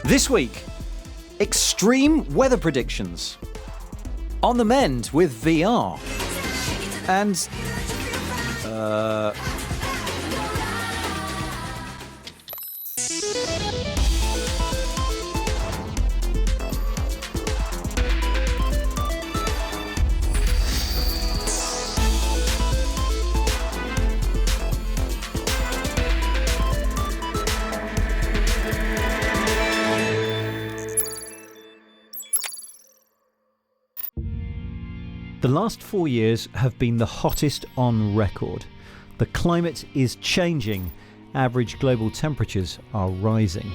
This week, extreme weather predictions. On the mend with VR. And, the last 4 years have been the hottest on record. The climate is changing. Average global temperatures are rising.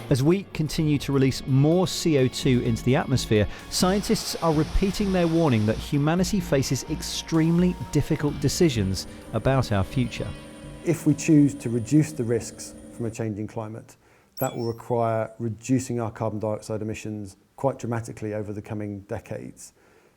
As we continue to release more CO2 into the atmosphere, scientists are repeating their warning that humanity faces extremely difficult decisions about our future. If we choose to reduce the risks from a changing climate, that will require reducing our carbon dioxide emissions quite dramatically over the coming decades.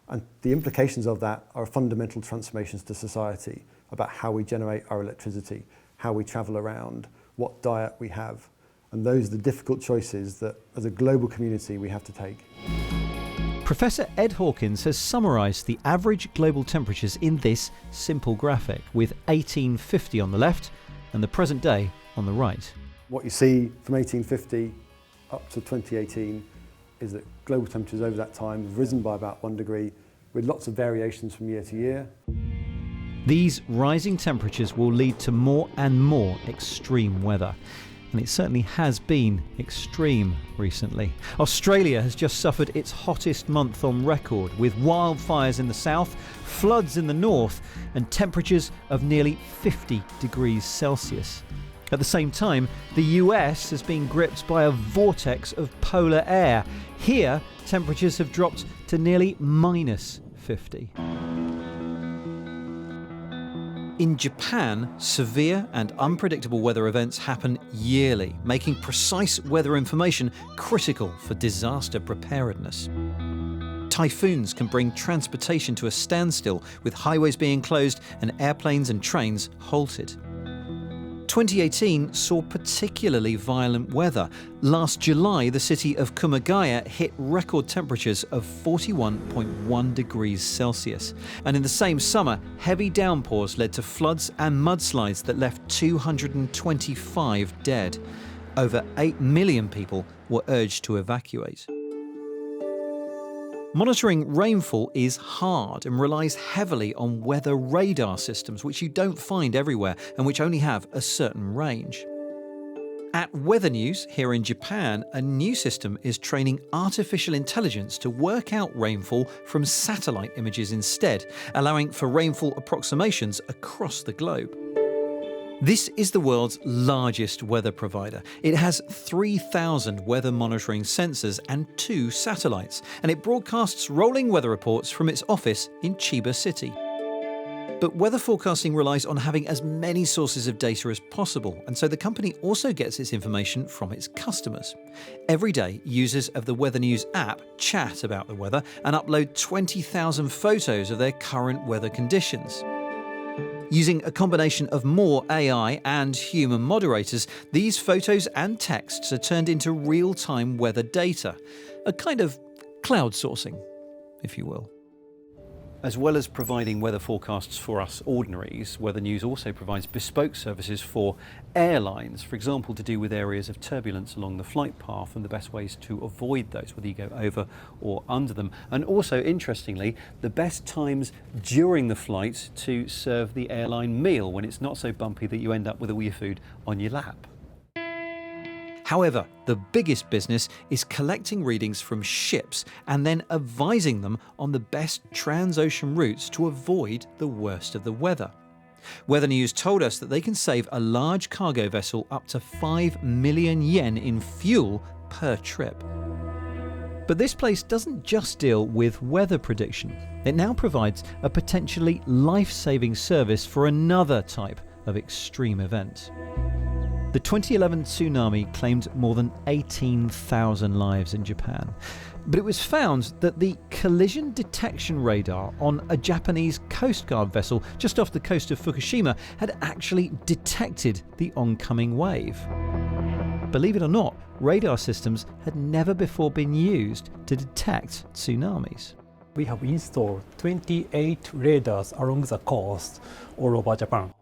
And the implications of that are fundamental transformations to society about how we generate our electricity, how we travel around, what diet we have. And those are the difficult choices that, as a global community, we have to take. Professor Ed Hawkins has summarised the average global temperatures in this simple graphic, with 1850 on the left and the present day on the right. What you see from 1850 up to 2018 is that global temperatures over that time have risen by about 1 degree, with lots of variations from year to year. These rising temperatures will lead to more and more extreme weather. And it certainly has been extreme recently. Australia has just suffered its hottest month on record, with wildfires in the south, floods in the north, and temperatures of nearly 50 degrees Celsius. At the same time, the US has been gripped by a vortex of polar air. Here, temperatures have dropped to nearly -50. In Japan, severe and unpredictable weather events happen yearly, making precise weather information critical for disaster preparedness. Typhoons can bring transportation to a standstill, with highways being closed and airplanes and trains halted. 2018 saw particularly violent weather. Last July, the city of Kumagaya hit record temperatures of 41.1 degrees Celsius. And in the same summer, heavy downpours led to floods and mudslides that left 225 dead. Over 8 million people were urged to evacuate. Monitoring rainfall is hard and relies heavily on weather radar systems, which you don't find everywhere and which only have a certain range. At Weather News here in Japan, a new system is training artificial intelligence to work out rainfall from satellite images instead, allowing for rainfall approximations across the globe. This is the world's largest weather provider. It has 3,000 weather monitoring sensors and 2 satellites, and it broadcasts rolling weather reports from its office in Chiba City. But weather forecasting relies on having as many sources of data as possible, and so the company also gets its information from its customers. Every day, users of the Weather News app chat about the weather and upload 20,000 photos of their current weather conditions. Using a combination of more AI and human moderators, these photos and texts are turned into real-time weather data. A kind of cloud sourcing, if you will. As well as providing weather forecasts for us ordinaries, Weather News also provides bespoke services for airlines, for example, to do with areas of turbulence along the flight path and the best ways to avoid those, whether you go over or under them. And also, interestingly, the best times during the flight to serve the airline meal when it's not so bumpy that you end up with all your food on your lap. However, the biggest business is collecting readings from ships and then advising them on the best trans-ocean routes to avoid the worst of the weather. Weather News told us that they can save a large cargo vessel up to 5 million yen in fuel per trip. But this place doesn't just deal with weather prediction. It now provides a potentially life-saving service for another type of extreme event. The 2011 tsunami claimed more than 18,000 lives in Japan. But it was found that the collision detection radar on a Japanese Coast Guard vessel just off the coast of Fukushima had actually detected the oncoming wave. Believe it or not, radar systems had never before been used to detect tsunamis. We have installed 28 radars along the coast all over Japan.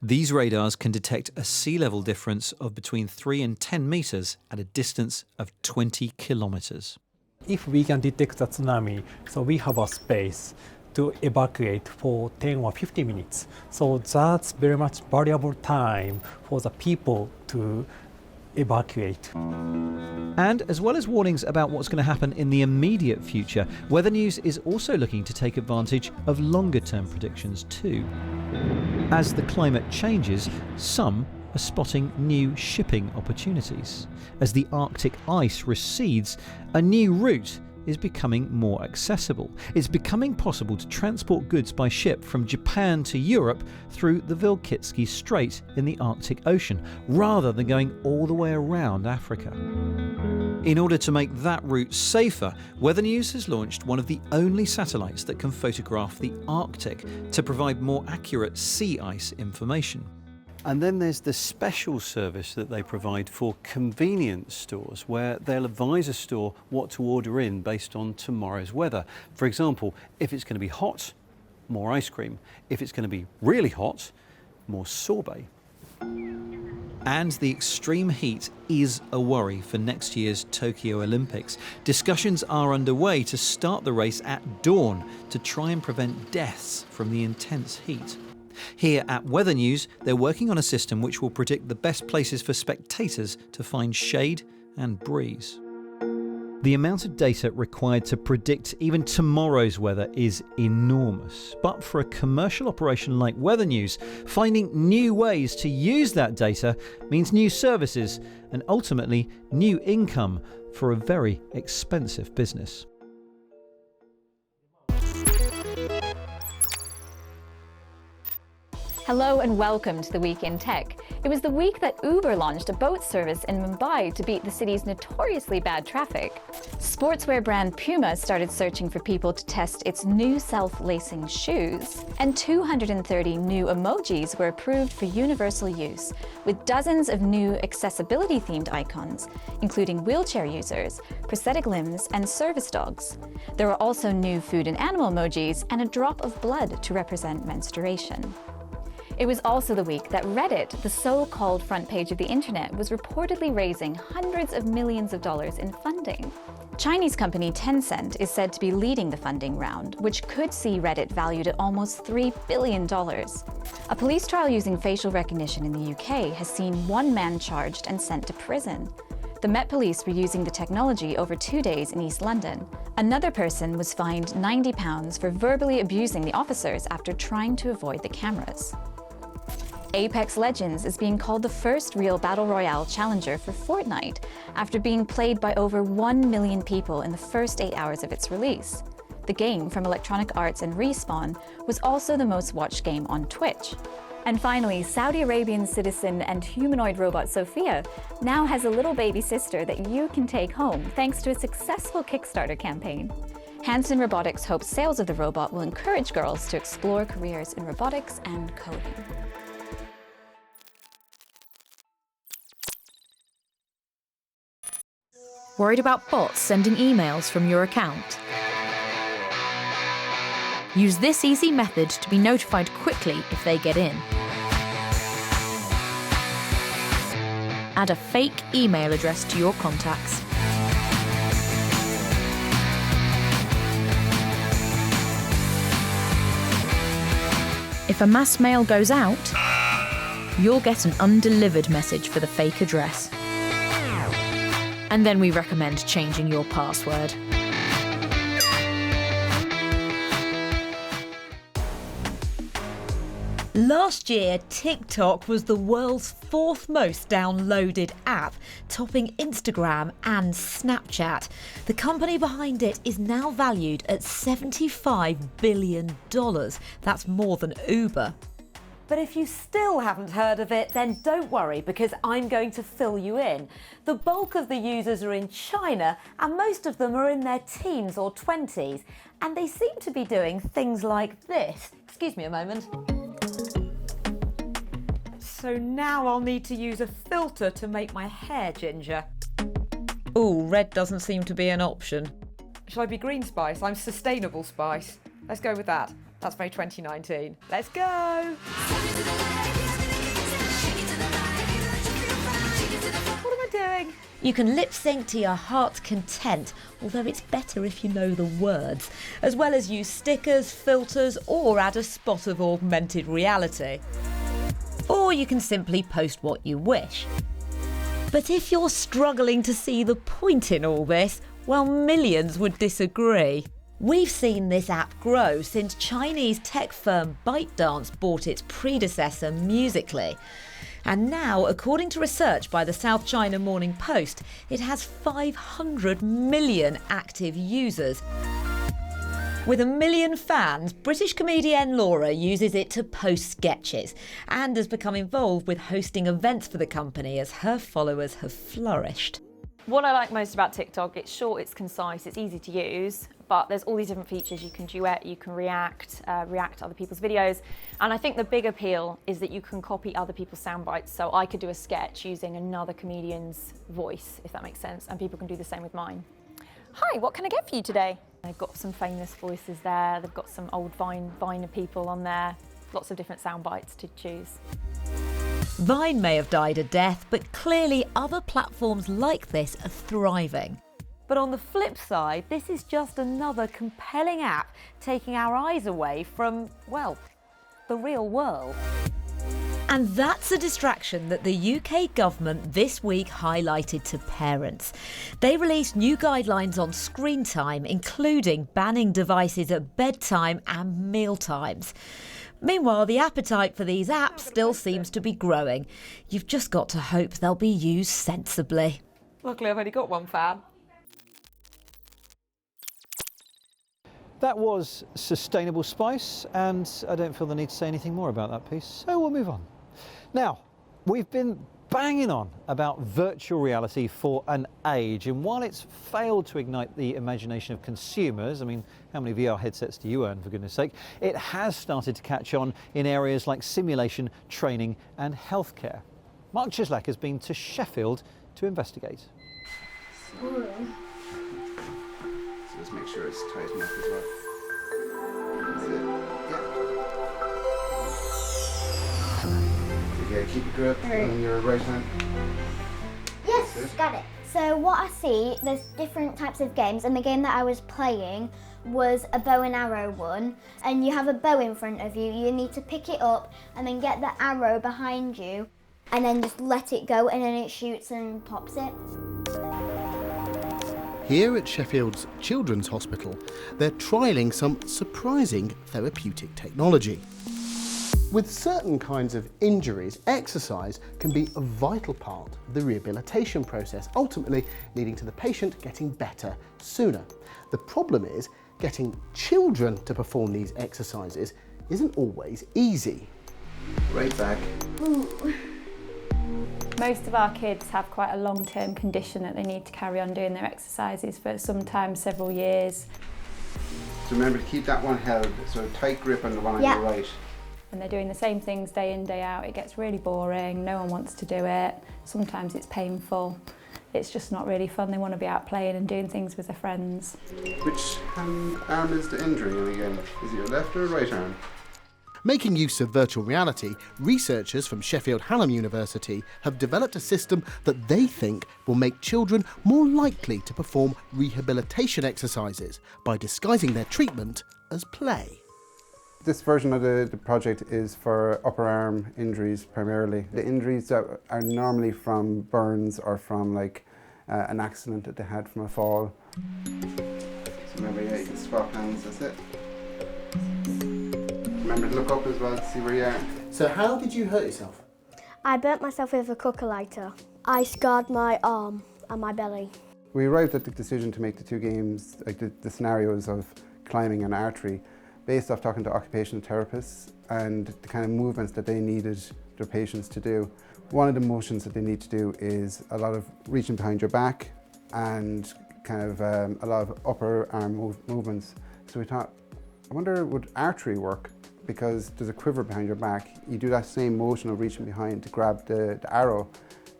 These radars can detect a sea level difference of between 3 and 10 meters at a distance of 20 kilometers. If we can detect the tsunami, so we have a space to evacuate for 10 or 15 minutes. So that's very much valuable time for the people to evacuate. And as well as warnings about what's going to happen in the immediate future, Weather News is also looking to take advantage of longer term predictions too. As the climate changes, some are spotting new shipping opportunities. As the Arctic ice recedes, a new route is becoming more accessible. It's becoming possible to transport goods by ship from Japan to Europe through the Vilkitsky Strait in the Arctic Ocean, rather than going all the way around Africa. In order to make that route safer, Weather News has launched one of the only satellites that can photograph the Arctic to provide more accurate sea ice information. And then there's the special service that they provide for convenience stores, where they'll advise a store what to order in based on tomorrow's weather. For example, if it's going to be hot, more ice cream. If it's going to be really hot, more sorbet. And the extreme heat is a worry for next year's Tokyo Olympics. Discussions are underway to start the race at dawn to try and prevent deaths from the intense heat. Here at Weather News, they're working on a system which will predict the best places for spectators to find shade and breeze. The amount of data required to predict even tomorrow's weather is enormous. But for a commercial operation like Weather News, finding new ways to use that data means new services and ultimately new income for a very expensive business. Hello and welcome to the Week in Tech. It was the week that Uber launched a boat service in Mumbai to beat the city's notoriously bad traffic. Sportswear brand Puma started searching for people to test its new self-lacing shoes. And 230 new emojis were approved for universal use, with dozens of new accessibility-themed icons, including wheelchair users, prosthetic limbs, and service dogs. There were also new food and animal emojis and a drop of blood to represent menstruation. It was also the week that Reddit, the so-called front page of the internet, was reportedly raising hundreds of millions of dollars in funding. Chinese company Tencent is said to be leading the funding round, which could see Reddit valued at almost $3 billion. A police trial using facial recognition in the UK has seen one man charged and sent to prison. The Met Police were using the technology over 2 days in East London. Another person was fined £90 for verbally abusing the officers after trying to avoid the cameras. Apex Legends is being called the first real Battle Royale challenger for Fortnite after being played by over 1 million people in the first 8 hours of its release. The game from Electronic Arts and Respawn was also the most watched game on Twitch. And finally, Saudi Arabian citizen and humanoid robot Sophia now has a little baby sister that you can take home thanks to a successful Kickstarter campaign. Hanson Robotics hopes sales of the robot will encourage girls to explore careers in robotics and coding. Worried about bots sending emails from your account? Use this easy method to be notified quickly if they get in. Add a fake email address to your contacts. If a mass mail goes out, you'll get an undelivered message for the fake address. And then we recommend changing your password. Last year, TikTok was the world's 4th most downloaded app, topping Instagram and Snapchat. The company behind it is now valued at $75 billion. That's more than Uber. But if you still haven't heard of it, then don't worry, because I'm going to fill you in. The bulk of the users are in China, and most of them are in their teens or 20s. And they seem to be doing things like this. Excuse me a moment. So now I'll need to use a filter to make my hair ginger. Ooh, red doesn't seem to be an option. Shall I be green spice? I'm sustainable spice. Let's go with that. That's very 2019. Let's go! What am I doing? You can lip sync to your heart's content, although it's better if you know the words, as well as use stickers, filters, or add a spot of augmented reality. Or you can simply post what you wish. But if you're struggling to see the point in all this, well, millions would disagree. We've seen this app grow since Chinese tech firm ByteDance bought its predecessor Musical.ly. And now, according to research by the South China Morning Post, it has 500 million active users. With 1 million fans, British comedienne Laura uses it to post sketches and has become involved with hosting events for the company as her followers have flourished. What I like most about TikTok, it's short, it's concise, it's easy to use, but there's all these different features. You can duet, you can react to other people's videos. And I think the big appeal is that you can copy other people's sound bites. So I could do a sketch using another comedian's voice, if that makes sense, and people can do the same with mine. Hi, what can I get for you today? They've got some famous voices there, they've got some old Viner people on there, lots of different sound bites to choose. Vine may have died a death, but clearly other platforms like this are thriving. But on the flip side, this is just another compelling app taking our eyes away from, well, the real world. And that's a distraction that the UK government this week highlighted to parents. They released new guidelines on screen time, including banning devices at bedtime and mealtimes. Meanwhile, the appetite for these apps still seems to be growing. You've just got to hope they'll be used sensibly. Luckily, I've only got one fan. That was Sustainable Spice, and I don't feel the need to say anything more about that piece, so we'll move on. Now, we've been banging on about virtual reality for an age, and while it's failed to ignite the imagination of consumers, I mean, how many VR headsets do you own, for goodness sake, it has started to catch on in areas like simulation, training and healthcare. Mark Chislak has been to Sheffield to investigate. So just make sure it's tight enough as well. That's it. Yeah. Okay, keep your grip on your right hand. Yes, got it. So what I see, there's different types of games, and the game that I was playing was a bow and arrow one, and you have a bow in front of you. You need to pick it up and then get the arrow behind you and then just let it go, and then it shoots and pops it. Here at Sheffield's Children's Hospital, they're trialling some surprising therapeutic technology. With certain kinds of injuries, exercise can be a vital part of the rehabilitation process, ultimately leading to the patient getting better sooner. The problem is, getting children to perform these exercises isn't always easy. Right back. Ooh. Most of our kids have quite a long-term condition that they need to carry on doing their exercises for sometimes several years. So remember to keep that one held, so tight grip on the one on your right. And they're doing the same things day in, day out. It gets really boring, no one wants to do it. Sometimes it's painful. It's just not really fun. They want to be out playing and doing things with their friends. Which arm is the injury in again? Is it your left or right arm? Making use of virtual reality, researchers from Sheffield Hallam University have developed a system that they think will make children more likely to perform rehabilitation exercises by disguising their treatment as play. This version of the project is for upper arm injuries primarily. The injuries that are normally from burns or from like an accident that they had from a fall. So remember, yeah, you can swap hands, that's it. Remember to look up as well to see where you are. So how did you hurt yourself? I burnt myself with a cooker lighter. I scarred my arm and my belly. We arrived at the decision to make the two games, like the scenarios of climbing an artery, based off talking to occupational therapists and the kind of movements that they needed their patients to do. One of the motions that they need to do is a lot of reaching behind your back and kind of a lot of upper arm movements. So we thought, I wonder, would artery work? because there's a quiver behind your back. You do that same motion of reaching behind to grab the arrow,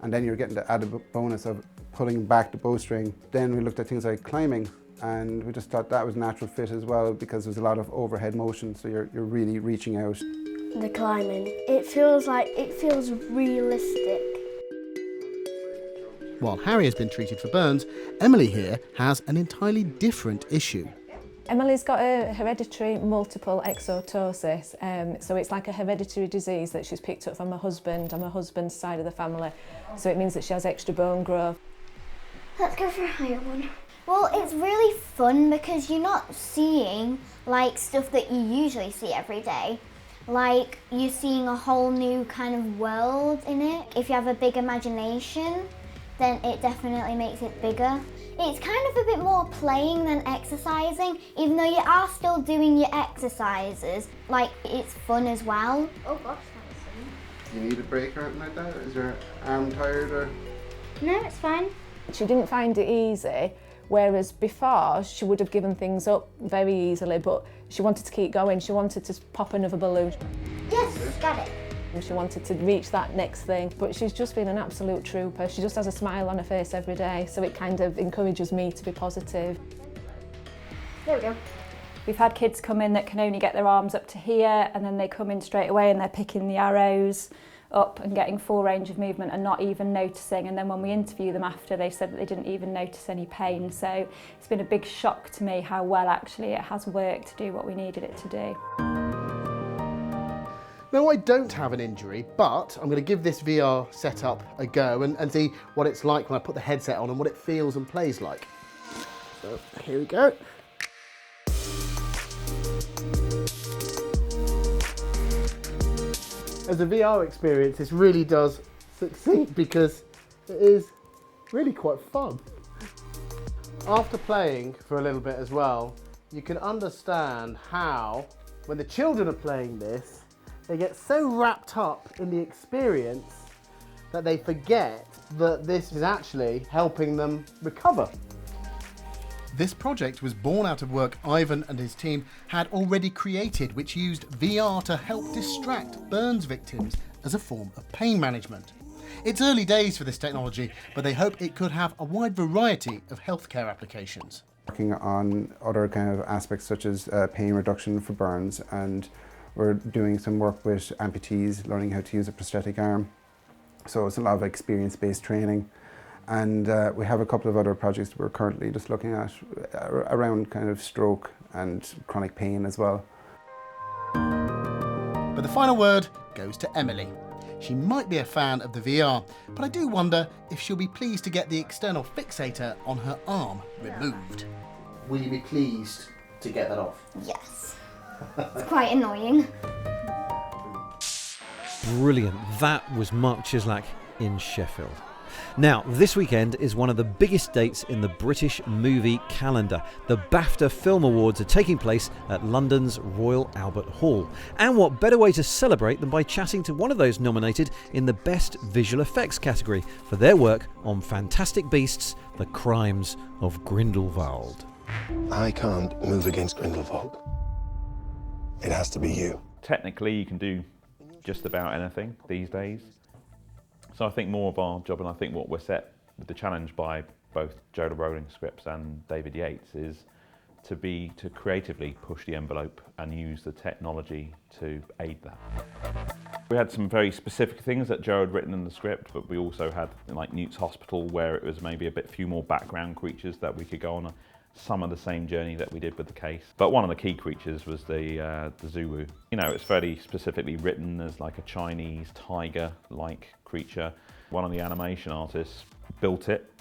and then you're getting the added bonus of pulling back the bowstring. Then we looked at things like climbing, and we just thought that was a natural fit as well, because there's a lot of overhead motion, so you're really reaching out. The climbing, it feels realistic. While Harry has been treated for burns, Emily here has an entirely different issue. Emily's got a hereditary multiple exotosis, so it's like a hereditary disease that she's picked up from her husband on her husband's side of the family. So it means that she has extra bone growth. Let's go for a higher one. Well, it's really fun because you're not seeing like stuff that you usually see every day. Like you're seeing a whole new kind of world in it. If you have a big imagination, then it definitely makes it bigger. It's kind of a bit more playing than exercising, even though you are still doing your exercises. Like, it's fun as well. Oh gosh, that's Do you need a break or anything like that? Is your arm tired or? No, it's fine. She didn't find it easy, whereas before she would have given things up very easily, but she wanted to keep going. She wanted to pop another balloon. Yes, got it. She wanted to reach that next thing, but she's just been an absolute trooper. She just has a smile on her face every day, so it kind of encourages me to be positive. There we go. We've had kids come in that can only get their arms up to here, and then they come in straight away and they're picking the arrows up and getting full range of movement and not even noticing. And then when we interview them after, they said that they didn't even notice any pain. So it's been a big shock to me how well actually it has worked to do what we needed it to do. Now, I don't have an injury, but I'm going to give this VR setup a go and see what it's like when I put the headset on and what it feels and plays like. So, here we go. As a VR experience, this really does succeed because it is really quite fun. After playing for a little bit as well, you can understand how, when the children are playing this, they get so wrapped up in the experience that they forget that this is actually helping them recover. This project was born out of work Ivan and his team had already created, which used VR to help distract burns victims as a form of pain management. It's early days for this technology, but they hope it could have a wide variety of healthcare applications. Working on other kind of aspects such as pain reduction for burns, and we're doing some work with amputees, learning how to use a prosthetic arm. So it's a lot of experience-based training. And we have a couple of other projects we're currently just looking at around kind of stroke and chronic pain as well. But the final word goes to Emily. She might be a fan of the VR, but I do wonder if she'll be pleased to get the external fixator on her arm removed. Will you be pleased to get that off? Yes. It's quite annoying. Brilliant. That was Mark Chislak in Sheffield. Now, this weekend is one of the biggest dates in the British movie calendar. The BAFTA Film Awards are taking place at London's Royal Albert Hall. And what better way to celebrate than by chatting to one of those nominated in the Best Visual Effects category for their work on Fantastic Beasts: The Crimes of Grindelwald. I can't move against Grindelwald. It has to be you. Technically, you can do just about anything these days. So I think more of our job, and I think what we're set with the challenge by both Joe Rowling Scripts and David Yates, is to creatively push the envelope and use the technology to aid that. We had some very specific things that Joe had written in the script, but we also had like Newt's Hospital, where it was maybe a few more background creatures that we could go on some of the same journey that we did with the case. But one of the key creatures was the Zulu. You know, it's very specifically written as like a Chinese tiger-like creature. One of the animation artists built it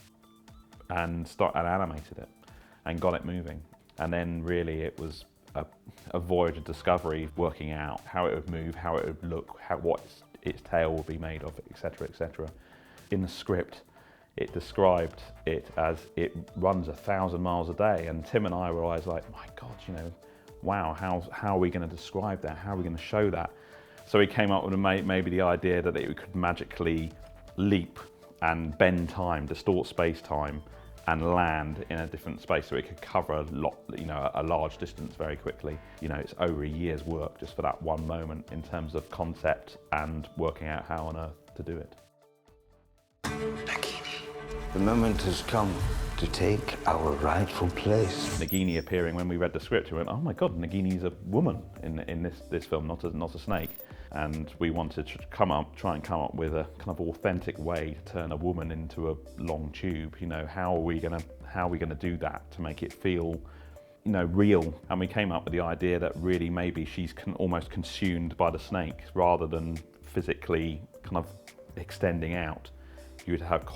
and animated it and got it moving. And then really it was a voyage of discovery, working out how it would move, how it would look, what its tail would be made of, etc., etc. In the script, it described it as it runs 1,000 miles a day, and Tim and I were always like, my God, you know, wow, how are we going to describe that? How are we going to show that? So we came up with maybe the idea that it could magically leap and bend time, distort space-time, and land in a different space, so it could cover a large distance very quickly. It's over a year's work just for that one moment in terms of concept and working out how on earth to do it. The moment has come to take our rightful place. Nagini appearing, when we read the script, we went, oh my God, Nagini's a woman in this film, not a snake. And we wanted to try and come up with a kind of authentic way to turn a woman into a long tube. How are we gonna do that to make it feel, real? And we came up with the idea that really maybe she's almost consumed by the snake rather than physically kind of extending out. You would have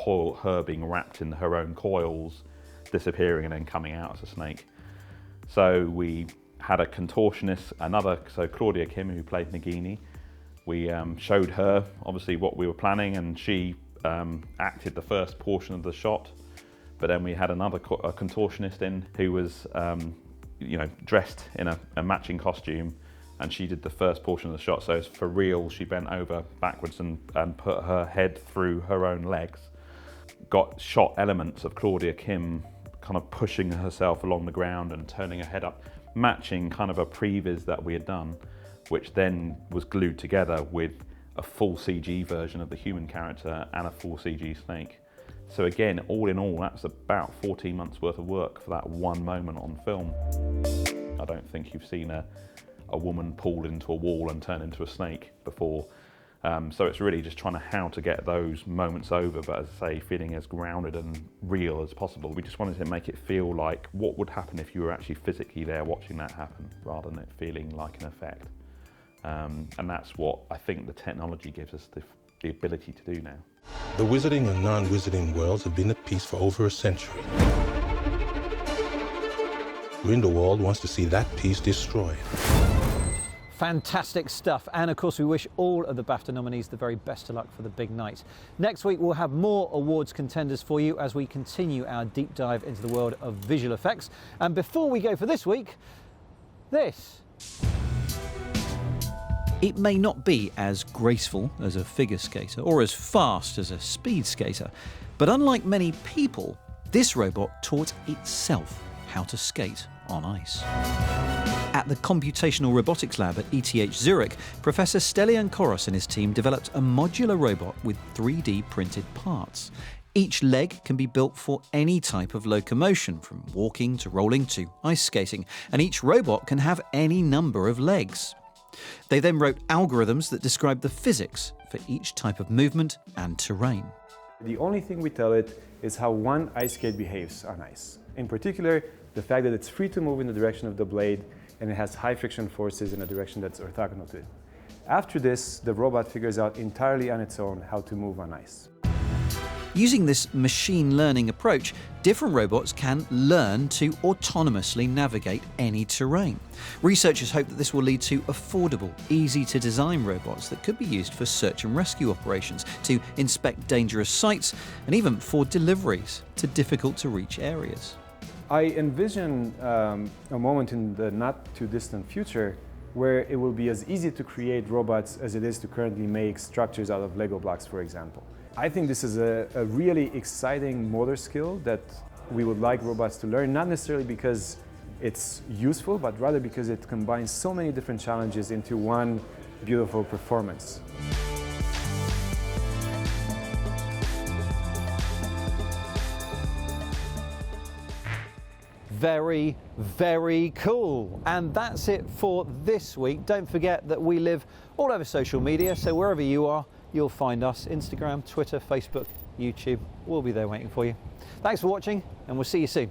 her being wrapped in her own coils, disappearing and then coming out as a snake. So we had a contortionist, so Claudia Kim, who played Nagini. We showed her obviously what we were planning, and she acted the first portion of the shot. But then we had another contortionist in who was dressed in a matching costume, and she did the first portion of the shot. So for real, she bent over backwards and put her head through her own legs. Got shot elements of Claudia Kim kind of pushing herself along the ground and turning her head up, matching kind of a previs that we had done, which then was glued together with a full CG version of the human character and a full CG snake. So again, all in all, that's about 14 months worth of work for that one moment on film. I don't think you've seen a woman pulled into a wall and turn into a snake before. So it's really just trying how to get those moments over, but as I say, feeling as grounded and real as possible. We just wanted to make it feel like what would happen if you were actually physically there watching that happen, rather than it feeling like an effect. And that's what I think the technology gives us the ability to do now. The wizarding and non-wizarding worlds have been at peace for over a century. Grindelwald wants to see that peace destroyed. Fantastic stuff, and of course we wish all of the BAFTA nominees the very best of luck for the big night. Next week we'll have more awards contenders for you as we continue our deep dive into the world of visual effects. And before we go for this week, this. It may not be as graceful as a figure skater or as fast as a speed skater, but unlike many people, this robot taught itself how to skate on ice. At the Computational Robotics Lab at ETH Zurich, Professor Stelian Koros and his team developed a modular robot with 3D printed parts. Each leg can be built for any type of locomotion, from walking to rolling to ice skating, and each robot can have any number of legs. They then wrote algorithms that describe the physics for each type of movement and terrain. The only thing we tell it is how one ice skate behaves on ice. In particular, the fact that it's free to move in the direction of the blade and it has high friction forces in a direction that's orthogonal to it. After this, the robot figures out entirely on its own how to move on ice. Using this machine learning approach, different robots can learn to autonomously navigate any terrain. Researchers hope that this will lead to affordable, easy-to-design robots that could be used for search and rescue operations, to inspect dangerous sites, and even for deliveries to difficult-to-reach areas. I envision a moment in the not-too-distant future where it will be as easy to create robots as it is to currently make structures out of Lego blocks, for example. I think this is a really exciting motor skill that we would like robots to learn, not necessarily because it's useful, but rather because it combines so many different challenges into one beautiful performance. Very, very cool. And that's it for this week. Don't forget that we live all over social media, so wherever you are, you'll find us. Instagram, Twitter, Facebook, YouTube, we'll be there waiting for you. Thanks for watching, and we'll see you soon.